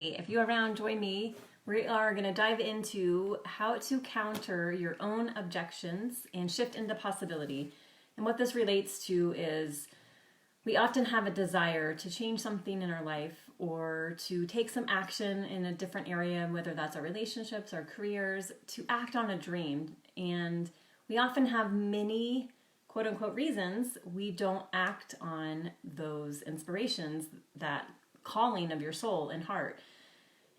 If you're around, join me. We are going to dive into how to counter your own objections and shift into possibility. And what this relates to is we often have a desire to change something in our life or to take some action in a different area, whether that's our relationships, our careers, to act on a dream. And we often have many quote unquote reasons we don't act on those inspirations, that calling of your soul and heart.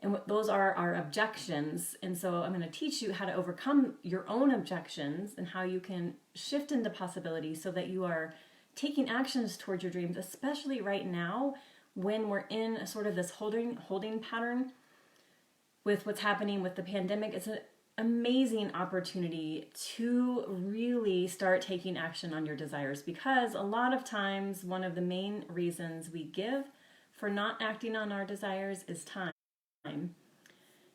And those are our objections. And so I'm going to teach you how to overcome your own objections and how you can shift into possibility so that you are taking actions towards your dreams, especially right now when we're in a sort of this holding pattern with what's happening with the pandemic. It's an amazing opportunity to really start taking action on your desires, because a lot of times one of the main reasons we give for not acting on our desires is time.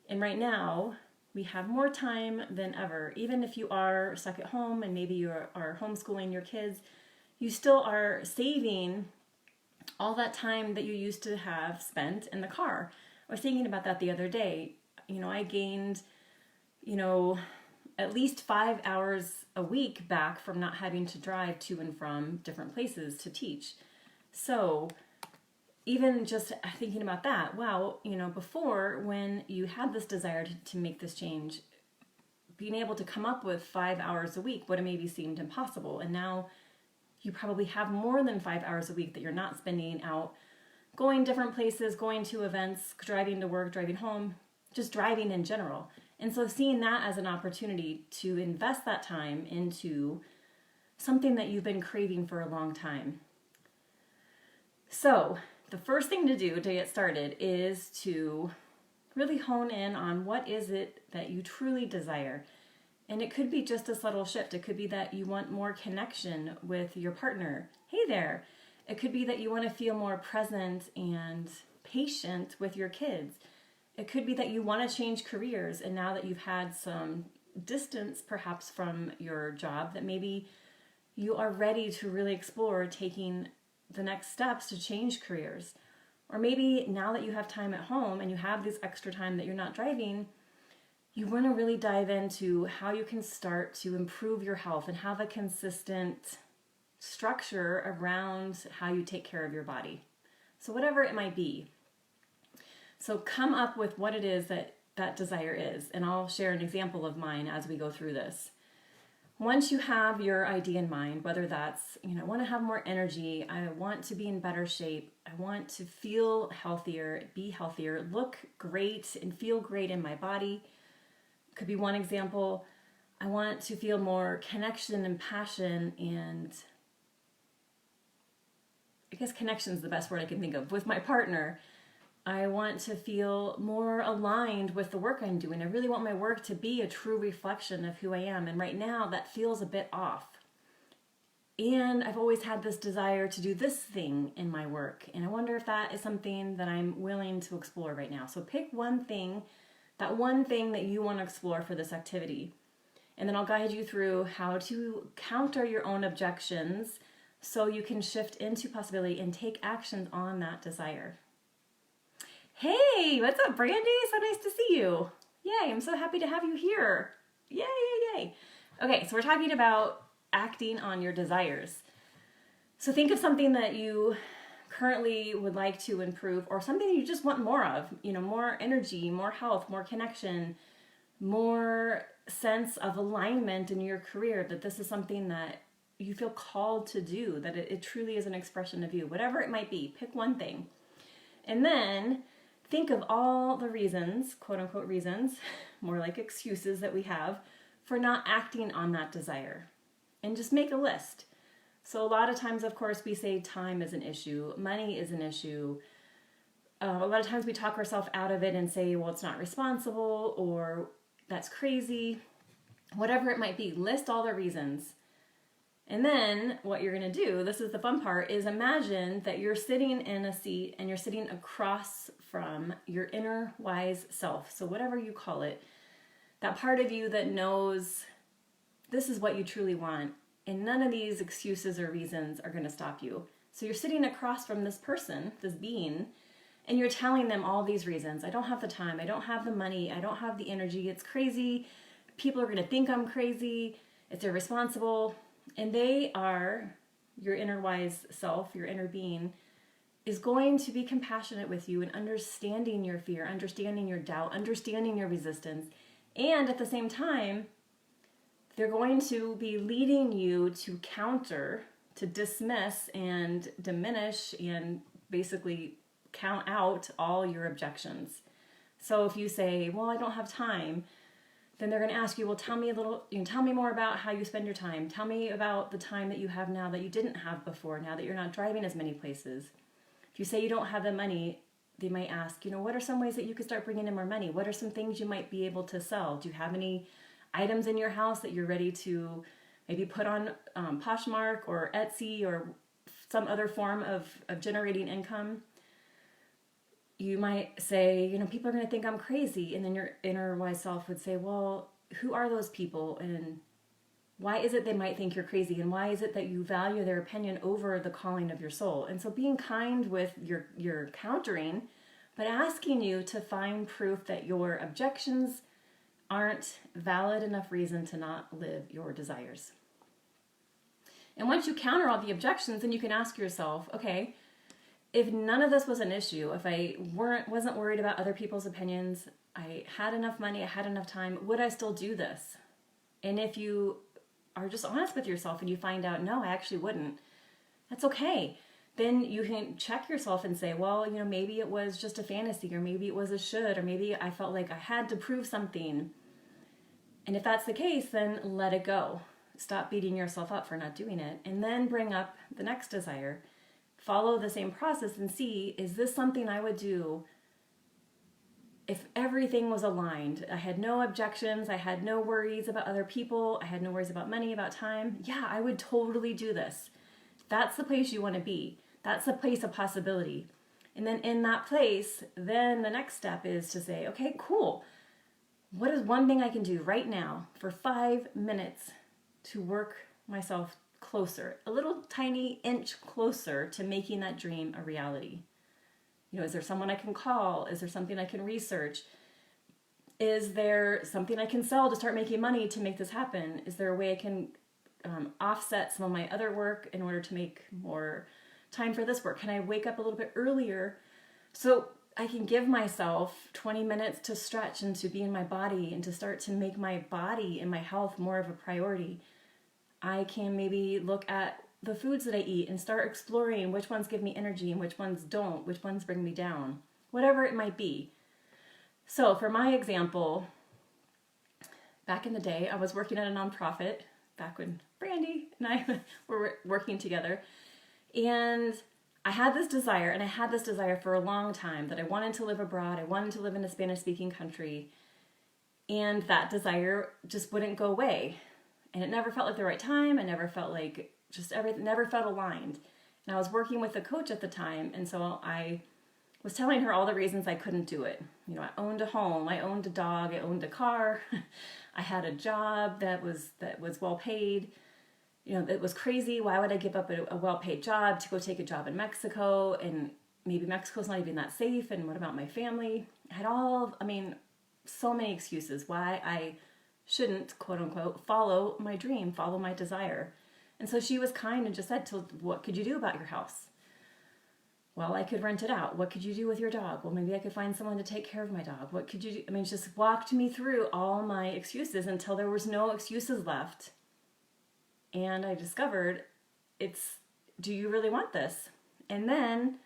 And right now, we have more time than ever. Even if you are stuck at home and maybe you are homeschooling your kids, you still are saving all that time that you used to have spent in the car. I was thinking about that the other day. I gained, at least 5 hours a week back from not having to drive to and from different places to teach. So even just thinking about that, wow, before, when you had this desire to make this change, being able to come up with 5 hours a week would have maybe seemed impossible. And now you probably have more than 5 hours a week that you're not spending out going different places, going to events, driving to work, driving home, just driving in general. And so seeing that as an opportunity to invest that time into something that you've been craving for a long time. So the first thing to do to get started is to really hone in on what is it that you truly desire. And it could be just a subtle shift. It could be that you want more connection with your partner. Hey there. It could be that you want to feel more present and patient with your kids. It could be that you want to change careers, and now that you've had some distance perhaps from your job, that maybe you are ready to really explore taking the next steps to change careers. Or maybe now that you have time at home and you have this extra time that you're not driving, you want to really dive into how you can start to improve your health and have a consistent structure around how you take care of your body. So whatever it might be. So come up with what it is that desire is, and I'll share an example of mine as we go through this. Once you have your idea in mind, whether that's, I want to have more energy, I want to be in better shape, I want to feel healthier, be healthier, look great and feel great in my body. Could be one example. I want to feel more connection and passion, and I guess connection is the best word I can think of, with my partner. I want to feel more aligned with the work I'm doing. I really want my work to be a true reflection of who I am. And right now that feels a bit off. And I've always had this desire to do this thing in my work. And I wonder if that is something that I'm willing to explore right now. So pick one thing that you want to explore for this activity. And then I'll guide you through how to counter your own objections so you can shift into possibility and take actions on that desire. Hey, what's up, Brandy? So nice to see you. Yay, I'm so happy to have you here. Yay, yay, yay. Okay, so we're talking about acting on your desires. So think of something that you currently would like to improve, or something you just want more of, more energy, more health, more connection, more sense of alignment in your career, that this is something that you feel called to do, that it truly is an expression of you, whatever it might be. Pick one thing. And then think of all the reasons, quote unquote reasons, more like excuses that we have for not acting on that desire. And just make a list. So a lot of times, of course, we say time is an issue, money is an issue. A lot of times we talk ourselves out of it and say, well, it's not responsible, or that's crazy. Whatever it might be, list all the reasons. And then what you're going to do, this is the fun part, is imagine that you're sitting in a seat and you're sitting across from your inner wise self. So whatever you call it, that part of you that knows this is what you truly want, and none of these excuses or reasons are going to stop you. So you're sitting across from this person, this being, And you're telling them all these reasons. I don't have the time. I don't have the money. I don't have the energy. It's crazy. People are going to think I'm crazy. It's irresponsible. And they are, your inner wise self, your inner being, is going to be compassionate with you and understanding your fear, understanding your doubt, understanding your resistance. And at the same time, they're going to be leading you to counter, to dismiss and diminish and basically count out all your objections. So if you say, well, I don't have time, then they're going to ask you, well, tell me more about how you spend your time. Tell me about the time that you have now that you didn't have before, now that you're not driving as many places. If you say you don't have the money, they might ask, what are some ways that you could start bringing in more money? What are some things you might be able to sell? Do you have any items in your house that you're ready to maybe put on Poshmark or Etsy or some other form of generating income? You might say, people are going to think I'm crazy. And then your inner wise self would say, well, who are those people? And why is it they might think you're crazy? And why is it that you value their opinion over the calling of your soul? And so being kind with your countering, but asking you to find proof that your objections aren't valid enough reason to not live your desires. And once you counter all the objections, then you can ask yourself, okay, if none of this was an issue, if I wasn't worried about other people's opinions, I had enough money, I had enough time, would I still do this? And if you are just honest with yourself and you find out, no, I actually wouldn't, that's okay. Then you can check yourself and say, well, maybe it was just a fantasy, or maybe it was a should, or maybe I felt like I had to prove something. And if that's the case, then let it go. Stop beating yourself up for not doing it. And then bring up the next desire. Follow the same process and see, is this something I would do if everything was aligned? I had no objections. I had no worries about other people. I had no worries about money, about time. Yeah, I would totally do this. That's the place you want to be. That's the place of possibility. And then in that place, then the next step is to say, okay, cool. What is one thing I can do right now for 5 minutes to work myself closer, a little tiny inch closer to making that dream a reality? Is there someone I can call? Is there something I can research? Is there something I can sell to start making money to make this happen? Is there a way I can offset some of my other work in order to make more time for this work? Can I wake up a little bit earlier so I can give myself 20 minutes to stretch and to be in my body and to start to make my body and my health more of a priority? I can maybe look at the foods that I eat and start exploring which ones give me energy and which ones don't, which ones bring me down, whatever it might be. So for my example, back in the day, I was working at a nonprofit back when Brandy and I were working together. And I had this desire, and I had this desire for a long time, that I wanted to live abroad. I wanted to live in a Spanish-speaking country. And that desire just wouldn't go away. And it never felt like the right time. I never felt like everything never felt aligned. And I was working with a coach at the time, and so I was telling her all the reasons I couldn't do it. I owned a home, I owned a dog, I owned a car, I had a job that was well paid. It was crazy. Why would I give up a well-paid job to go take a job in Mexico? And maybe Mexico's not even that safe. And what about my family? I had so many excuses why I shouldn't, quote unquote, follow my dream, follow my desire. And so she was kind and just said, what could you do about your house? Well, I could rent it out. What could you do with your dog? Well, maybe I could find someone to take care of my dog. What could you do? Just walked me through all my excuses until there was no excuses left. And I discovered do you really want this? And then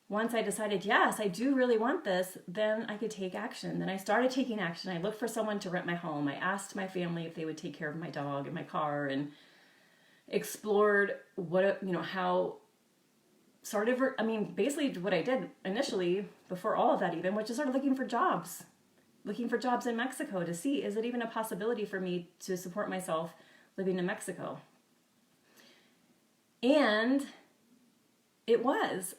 once I decided, yes, I do really want this, then I could take action. Then I started taking action. I looked for someone to rent my home. I asked my family if they would take care of my dog and my car, and explored basically what I did initially before all of that even, which is sort of looking for jobs in Mexico to see, is it even a possibility for me to support myself living in Mexico? And it was.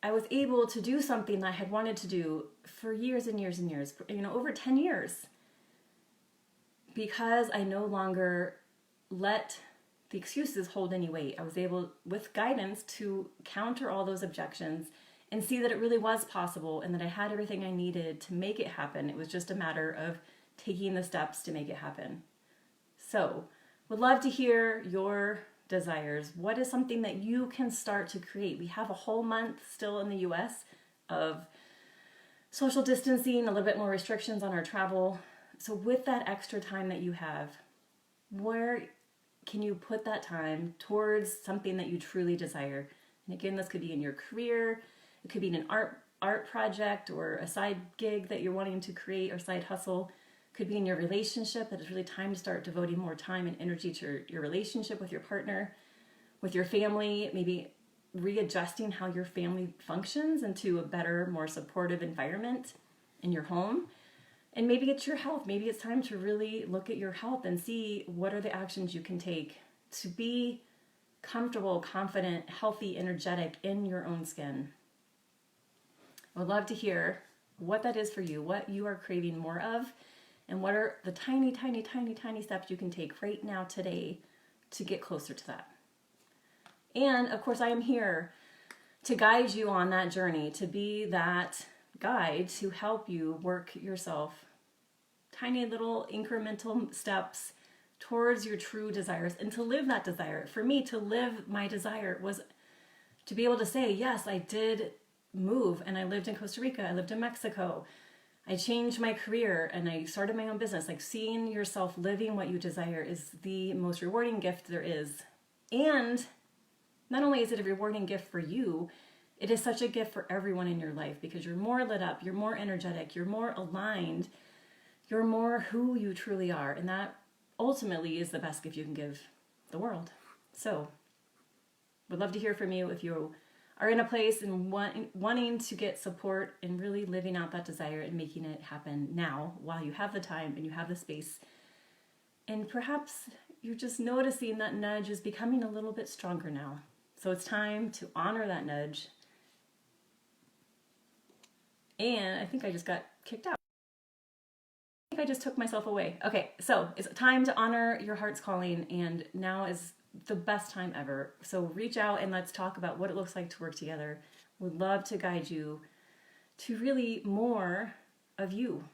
I was able to do something that I had wanted to do for years and years and years, over 10 years, because I no longer let the excuses hold any weight. I was able, with guidance, to counter all those objections and see that it really was possible and that I had everything I needed to make it happen. It was just a matter of taking the steps to make it happen. So, would love to hear your desires. What is something that you can start to create? We have a whole month still in the US of social distancing, a little bit more restrictions on our travel. So with that extra time that you have, where can you put that time towards something that you truly desire? And again, this could be in your career, it could be in an art project or a side gig that you're wanting to create or side hustle. It could be in your relationship, that it's really time to start devoting more time and energy to your relationship with your partner, with your family, maybe readjusting how your family functions into a better, more supportive environment in your home. And maybe it's your health. Maybe it's time to really look at your health and see what are the actions you can take to be comfortable, confident, healthy, energetic in your own skin. I would love to hear what that is for you, what you are craving more of, and what are the tiny, tiny, tiny, tiny steps you can take right now today to get closer to that. And of course, I am here to guide you on that journey, to be that guide to help you work yourself tiny little incremental steps towards your true desires and to live that desire. For me, to live my desire was to be able to say, yes, I did move and I lived in Costa Rica, I lived in Mexico, I changed my career and I started my own business. Like, seeing yourself living what you desire is the most rewarding gift there is. And not only is it a rewarding gift for you, it is such a gift for everyone in your life, because you're more lit up, you're more energetic, you're more aligned, you're more who you truly are. And that ultimately is the best gift you can give the world. So, would love to hear from you if you are in a place and wanting to get support and really living out that desire and making it happen now while you have the time and you have the space. And perhaps you're just noticing that nudge is becoming a little bit stronger now. So it's time to honor that nudge. And I think I just got kicked out. I think I just took myself away. Okay, so it's time to honor your heart's calling, and now is the best time ever. So reach out and let's talk about what it looks like to work together. We'd love to guide you to really more of you.